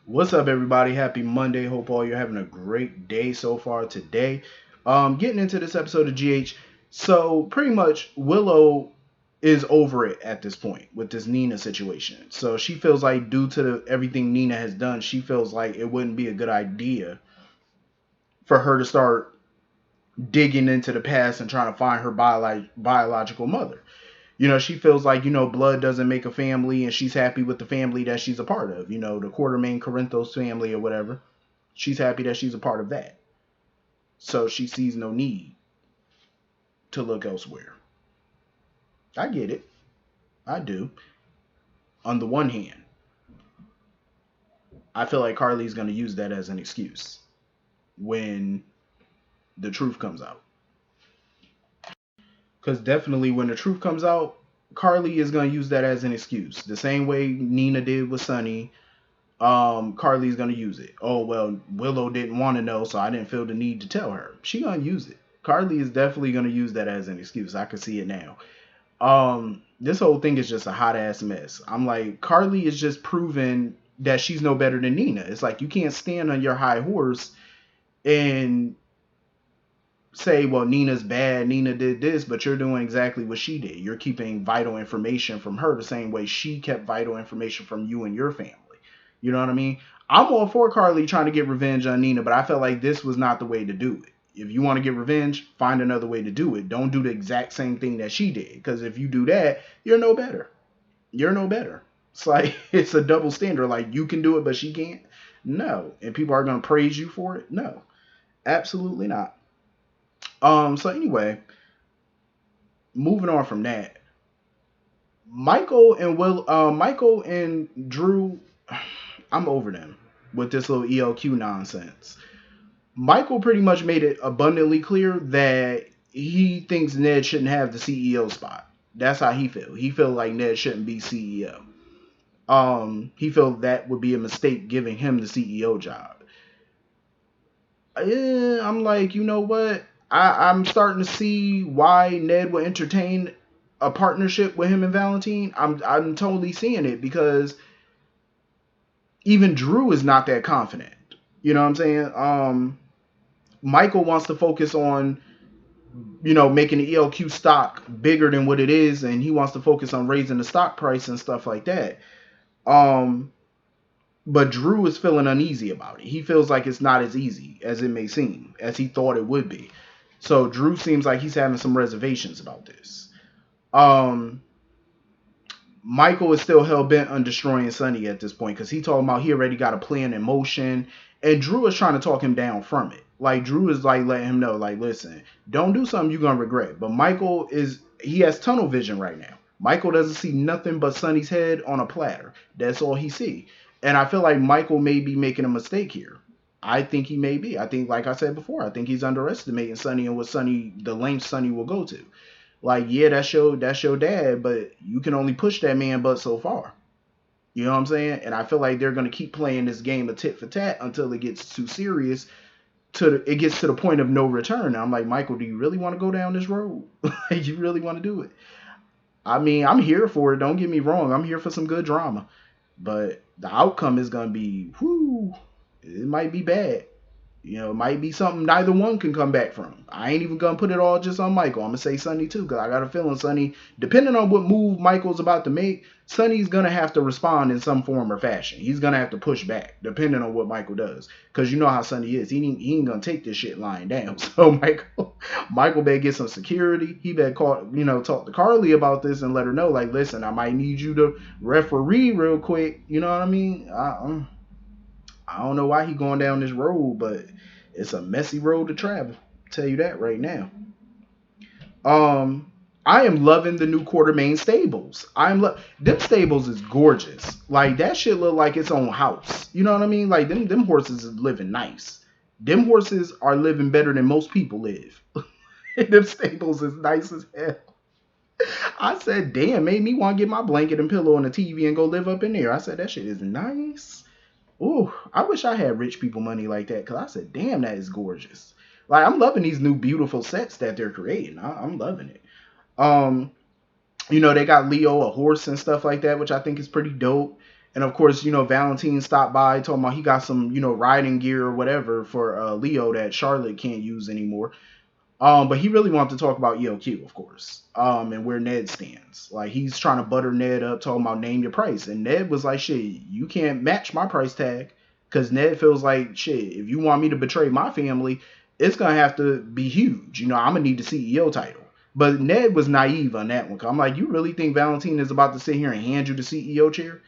What's up, everybody? Happy Monday. Hope all you're having a great day so far today. Getting into this episode of GH. So, pretty much, Willow is over it at this point with this Nina situation. So, she feels like, due to everything Nina has done, she feels like it wouldn't be a good idea for her to start digging into the past and trying to find her biological mother. She feels like, blood doesn't make a family, and she's happy with the family that she's a part of, the Quartermaine Corinthos family or whatever. She's happy that she's a part of that. So she sees no need to look elsewhere. I get it. I do. On the one hand, I feel like Carly's going to use that as an excuse when the truth comes out. Because definitely when the truth comes out, Carly is going to use that as an excuse. The same way Nina did with Sonny. Carly's gonna use it. Oh well, Willow didn't want to know, so I didn't feel the need to tell her. She gonna use it. Carly is definitely gonna use that as an excuse. I can see it now. This whole thing is just a hot ass mess. I'm like, Carly is just proving that she's no better than Nina. It's like you can't stand on your high horse and say, well, Nina's bad, Nina did this, but you're doing exactly what she did. You're keeping vital information from her the same way she kept vital information from you and your family. You know what I mean? I'm all for Carly trying to get revenge on Nina, but I felt like this was not the way to do it. If you want to get revenge, find another way to do it. Don't do the exact same thing that she did, because if you do that, you're no better. You're no better. It's like it's a double standard. Like you can do it, but she can't. No, and people are gonna praise you for it. No, absolutely not. So anyway, moving on from that, Michael and Drew, I'm over them with this little ELQ nonsense. Michael pretty much made it abundantly clear that he thinks Ned shouldn't have the CEO spot. That's how he feels. He feels like Ned shouldn't be CEO. He felt that would be a mistake giving him the CEO job. I'm like, you know what? I'm starting to see why Ned would entertain a partnership with him and Valentine. I'm totally seeing it because even Drew is not that confident. You know what I'm saying? Michael wants to focus on, making the ELQ stock bigger than what it is, and he wants to focus on raising the stock price and stuff like that. But Drew is feeling uneasy about it. He feels like it's not as easy as it may seem, as he thought it would be. So Drew seems like he's having some reservations about this. Michael is still hell bent on destroying Sonny at this point because he talking about he already got a plan in motion, and Drew is trying to talk him down from it. Like Drew is like letting him know, like, listen, don't do something you're gonna regret. But he has tunnel vision right now. Michael doesn't see nothing but Sonny's head on a platter. That's all he see. And I feel like Michael may be making a mistake here. I think he may be. I think, like I said before, I think he's underestimating Sonny and the length Sonny will go to. Like, yeah, that's your dad, but you can only push that man butt so far. You know what I'm saying? And I feel like they're gonna keep playing this game of tit for tat until it gets too serious. It gets to the point of no return. And I'm like, Michael, do you really want to go down this road? You really want to do it? I mean, I'm here for it. Don't get me wrong. I'm here for some good drama, but the outcome is gonna be, whoo, it might be bad. It might be something neither one can come back from. I ain't even gonna put it all just on Michael. I'm gonna say Sonny too, because I got a feeling Sonny, depending on what move Michael's about to make, Sonny's gonna have to respond in some form or fashion. He's gonna have to push back, depending on what Michael does. Because you know how Sonny is. He ain't gonna take this shit lying down. So Michael better get some security. He better talk to Carly about this and let her know, like, listen, I might need you to referee real quick. You know what I mean? I don't know why he going down this road, but it's a messy road to travel. I'll tell you that right now. I am loving the new Quartermaine stables. Them stables is gorgeous. Like that shit look like its own house. You know what I mean? Like them horses is living nice. Them horses are living better than most people live. Them stables is nice as hell. I said, damn, made me want to get my blanket and pillow and a TV and go live up in there. I said, that shit is nice. Ooh, I wish I had rich people money like that, because I said, damn, that is gorgeous. Like, I'm loving these new beautiful sets that they're creating. I'm loving it. They got Leo, a horse and stuff like that, which I think is pretty dope. And of course, Valentine stopped by talking about he got some, riding gear or whatever for Leo that Charlotte can't use anymore. But he really wanted to talk about EOQ, of course, and where Ned stands. Like, he's trying to butter Ned up, talking about name your price. And Ned was like, shit, you can't match my price tag. Because Ned feels like, shit, if you want me to betray my family, it's going to have to be huge. I'm going to need the CEO title. But Ned was naive on that one. I'm like, you really think Valentine is about to sit here and hand you the CEO chair?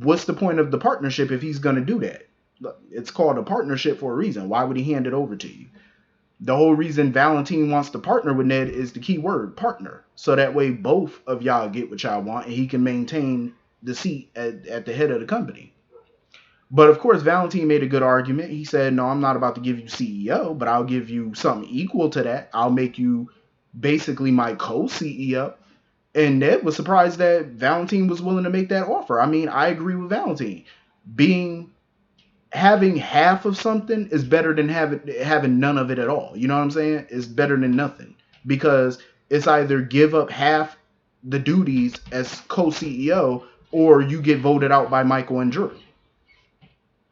What's the point of the partnership if he's going to do that? It's called a partnership for a reason. Why would he hand it over to you? The whole reason Valentine wants to partner with Ned is the key word, partner. So that way both of y'all get what y'all want and he can maintain the seat at the head of the company. But of course, Valentine made a good argument. He said, no, I'm not about to give you CEO, but I'll give you something equal to that. I'll make you basically my co-CEO. And Ned was surprised that Valentine was willing to make that offer. I mean, I agree with Valentine. Having half of something is better than having none of it at all. You know what I'm saying? It's better than nothing, because it's either give up half the duties as co-CEO or you get voted out by Michael and Drew.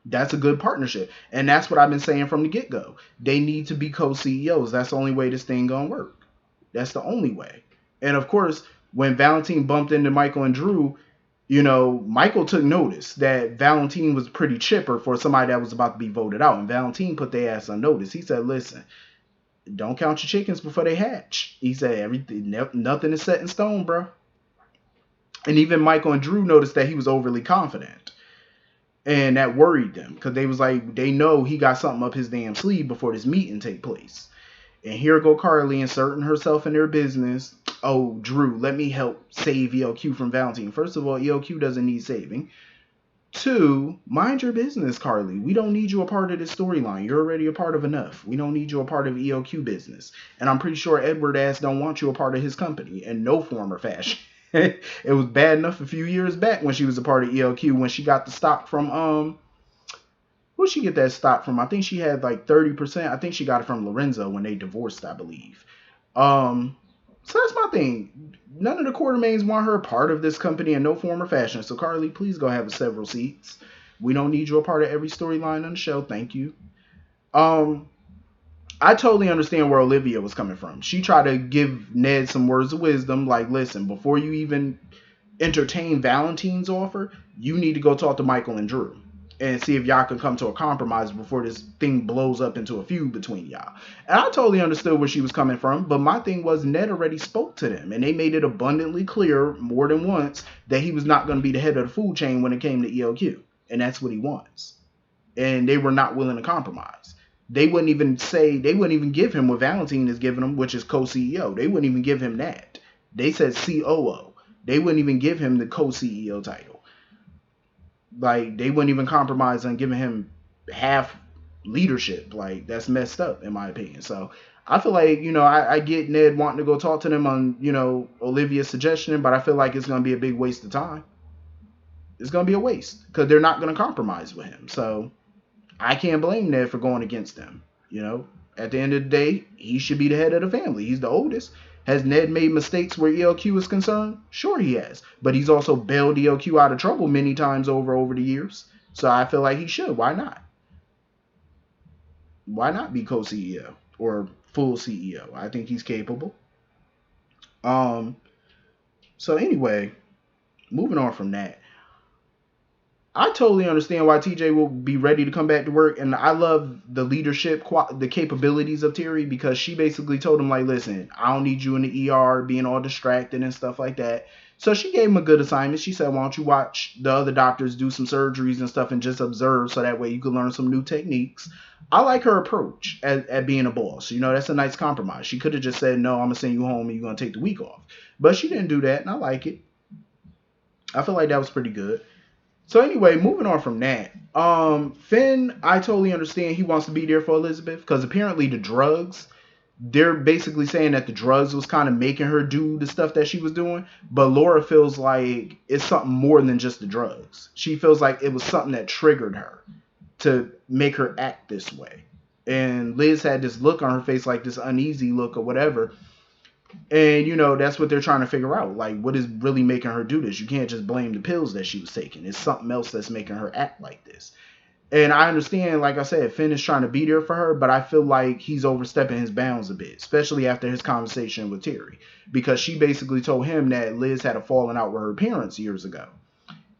That's a good partnership. And that's what I've been saying from the get-go. They need to be co-CEOs. That's the only way this thing gonna work. That's the only way. And of course, when Valentine bumped into Michael and Drew, Michael took notice that Valentine was pretty chipper for somebody that was about to be voted out. And Valentine put their ass on notice. He said, listen, don't count your chickens before they hatch. He said, nothing is set in stone, bro. And even Michael and Drew noticed that he was overly confident. And that worried them, because they was like, they know he got something up his damn sleeve before this meeting take place. And here go Carly inserting herself in their business. Oh, Drew, let me help save ELQ from Valentine. First of all, ELQ doesn't need saving. 2, mind your business, Carly. We don't need you a part of this storyline. You're already a part of enough. We don't need you a part of ELQ business. And I'm pretty sure Edward ass don't want you a part of his company in no form or fashion. It was bad enough a few years back when she was a part of ELQ, when she got the stock from who'd she get that stock from? I think she had like 30%. I think she got it from Lorenzo when they divorced, I believe. So that's my thing. None of the Quartermaines want her a part of this company in no form or fashion. So Carly, please go have several seats. We don't need you a part of every storyline on the show. Thank you. I totally understand where Olivia was coming from. She tried to give Ned some words of wisdom, like, listen, before you even entertain Valentine's offer, you need to go talk to Michael and Drew and see if y'all can come to a compromise before this thing blows up into a feud between y'all. And I totally understood where she was coming from, but my thing was Ned already spoke to them, and they made it abundantly clear more than once that he was not going to be the head of the food chain when it came to ELQ, and that's what he wants. And they were not willing to compromise. They wouldn't even give him what Valentine is giving him, which is co-CEO. They wouldn't even give him that. They said COO. They wouldn't even give him the co-CEO title. Like, they wouldn't even compromise on giving him half leadership. Like, that's messed up, in my opinion. So, I feel like, I get Ned wanting to go talk to them on, Olivia's suggestion, but I feel like it's going to be a big waste of time. It's going to be a waste, because they're not going to compromise with him. So, I can't blame Ned for going against them. At the end of the day, he should be the head of the family. He's the oldest. Has Ned made mistakes where ELQ is concerned? Sure he has. But he's also bailed ELQ out of trouble many times over the years. So I feel like he should. Why not? Why not be co-CEO or full CEO? I think he's capable. So anyway, moving on from that. I totally understand why TJ will be ready to come back to work, and I love the leadership, the capabilities of Terry, because she basically told him, like, listen, I don't need you in the ER being all distracted and stuff like that. So she gave him a good assignment. She said, why don't you watch the other doctors do some surgeries and stuff and just observe, so that way you can learn some new techniques. I like her approach at being a boss. That's a nice compromise. She could have just said, no, I'm going to send you home and you're going to take the week off. But she didn't do that, and I like it. I feel like that was pretty good. So anyway, moving on from that, Finn, I totally understand he wants to be there for Elizabeth, because apparently the drugs, they're basically saying that the drugs was kind of making her do the stuff that she was doing, but Laura feels like it's something more than just the drugs. She feels like it was something that triggered her to make her act this way. And Liz had this look on her face, like this uneasy look or whatever. And that's what they're trying to figure out. Like, what is really making her do this? You can't just blame the pills that she was taking. It's something else that's making her act like this. And I understand, like I said, Finn is trying to be there for her, but I feel like he's overstepping his bounds a bit, especially after his conversation with Terry, because she basically told him that Liz had a falling out with her parents years ago,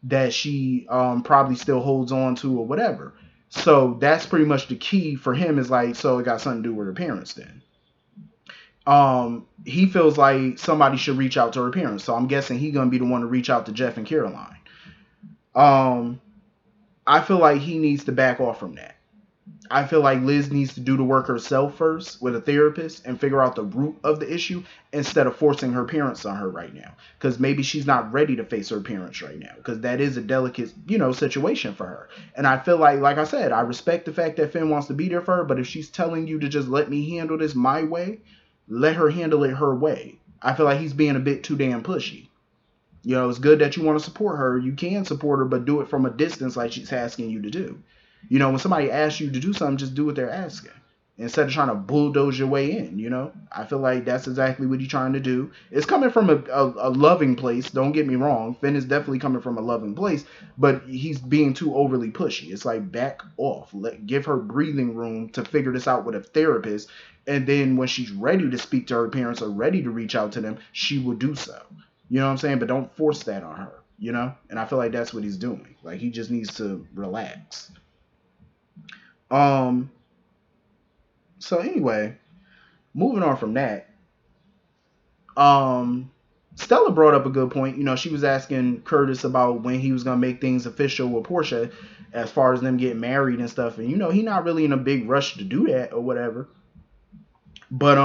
that she probably still holds on to or whatever. So that's pretty much the key for him, is like, so it got something to do with her parents then. He feels like somebody should reach out to her parents. So I'm guessing he's gonna be the one to reach out to Jeff and Caroline. Um, I feel like he needs to back off from that. I feel like Liz needs to do the work herself first with a therapist and figure out the root of the issue instead of forcing her parents on her right now. Because maybe she's not ready to face her parents right now. Because that is a delicate, situation for her. And I feel like I said, I respect the fact that Finn wants to be there for her. But if she's telling you to just let me handle this my way, let her handle it her way. I feel like he's being a bit too damn pushy. It's good that you want to support her. You can support her, but do it from a distance like she's asking you to do. When somebody asks you to do something, just do what they're asking instead of trying to bulldoze your way in. I feel like that's exactly what he's trying to do. It's coming from a loving place. Don't get me wrong. Finn is definitely coming from a loving place, but he's being too overly pushy. It's like, back off. Give her breathing room to figure this out with a therapist. And then when she's ready to speak to her parents or ready to reach out to them, she will do so. You know what I'm saying? But don't force that on her, And I feel like that's what he's doing. Like, he just needs to relax. Um, so anyway, moving on from that, Stella brought up a good point. She was asking Curtis about when he was gonna make things official with Portia, as far as them getting married and stuff. And he's not really in a big rush to do that or whatever. But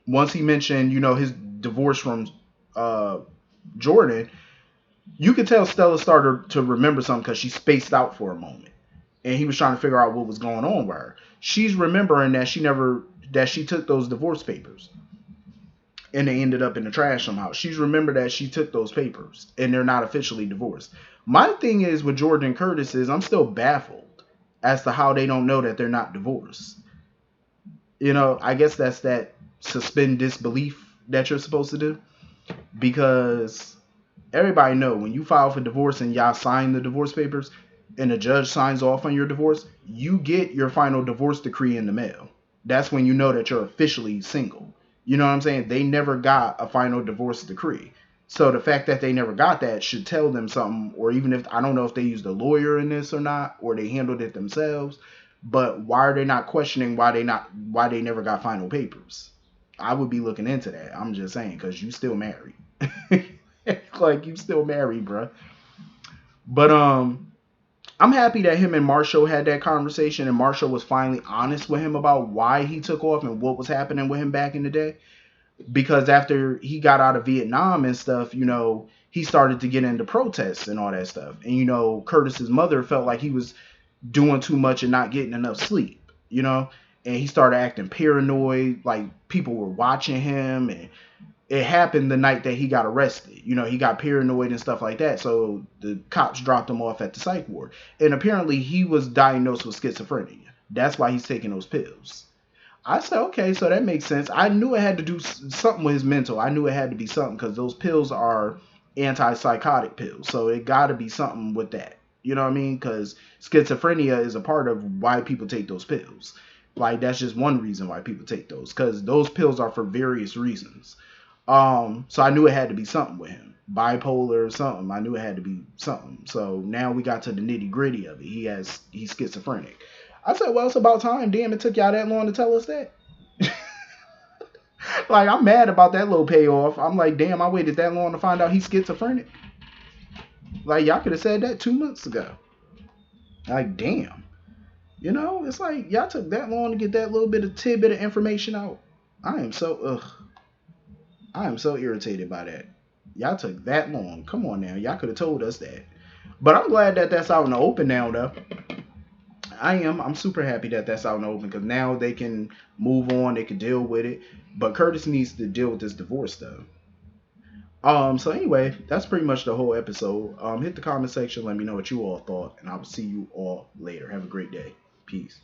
once he mentioned, his divorce from Jordan, you could tell Stella started to remember something because she spaced out for a moment. And he was trying to figure out what was going on with her. She's remembering that she took those divorce papers and they ended up in the trash somehow. She's remembered that she took those papers and they're not officially divorced. My thing is with Jordan and Curtis is I'm still baffled as to how they don't know that they're not divorced. I guess that's that suspend disbelief that you're supposed to do, because everybody know when you file for divorce and y'all sign the divorce papers and the judge signs off on your divorce, you get your final divorce decree in the mail. That's when you know that you're officially single. You know what I'm saying? They never got a final divorce decree. So the fact that they never got that should tell them something, or even if, I don't know if they used a lawyer in this or not, or they handled it themselves, but why are they not questioning why they never got final papers? I would be looking into that. I'm just saying, because you still married. Like, you still married, bruh. But I'm happy that him and Marshall had that conversation, and Marshall was finally honest with him about why he took off and what was happening with him back in the day. Because after he got out of Vietnam and stuff, he started to get into protests and all that stuff. And Curtis's mother felt like he was doing too much and not getting enough sleep, and he started acting paranoid, like people were watching him. And it happened the night that he got arrested. He got paranoid and stuff like that. So the cops dropped him off at the psych ward. And apparently he was diagnosed with schizophrenia. That's why he's taking those pills. I said, okay, so that makes sense. I knew it had to do something with his mental. I knew it had to be something because those pills are antipsychotic pills. So it got to be something with that. You know what I mean? Because schizophrenia is a part of why people take those pills. Like, that's just one reason why people take those, because those pills are for various reasons. So I knew it had to be something with him. Bipolar or something. I knew it had to be something. So now we got to the nitty gritty of it. He's schizophrenic. I said, well, it's about time. Damn, it took y'all that long to tell us that. Like, I'm mad about that little payoff. I'm like, damn, I waited that long to find out he's schizophrenic. Like, y'all could have said that 2 months ago. Like, damn. It's like, y'all took that long to get that little bit of tidbit of information out. I am so irritated by that. Y'all took that long. Come on now. Y'all could have told us that. But I'm glad that that's out in the open now, though. I'm super happy that that's out in the open, because now they can move on. They can deal with it. But Curtis needs to deal with this divorce, though. So anyway, that's pretty much the whole episode. Hit the comment section. Let me know what you all thought. And I will see you all later. Have a great day. Peace.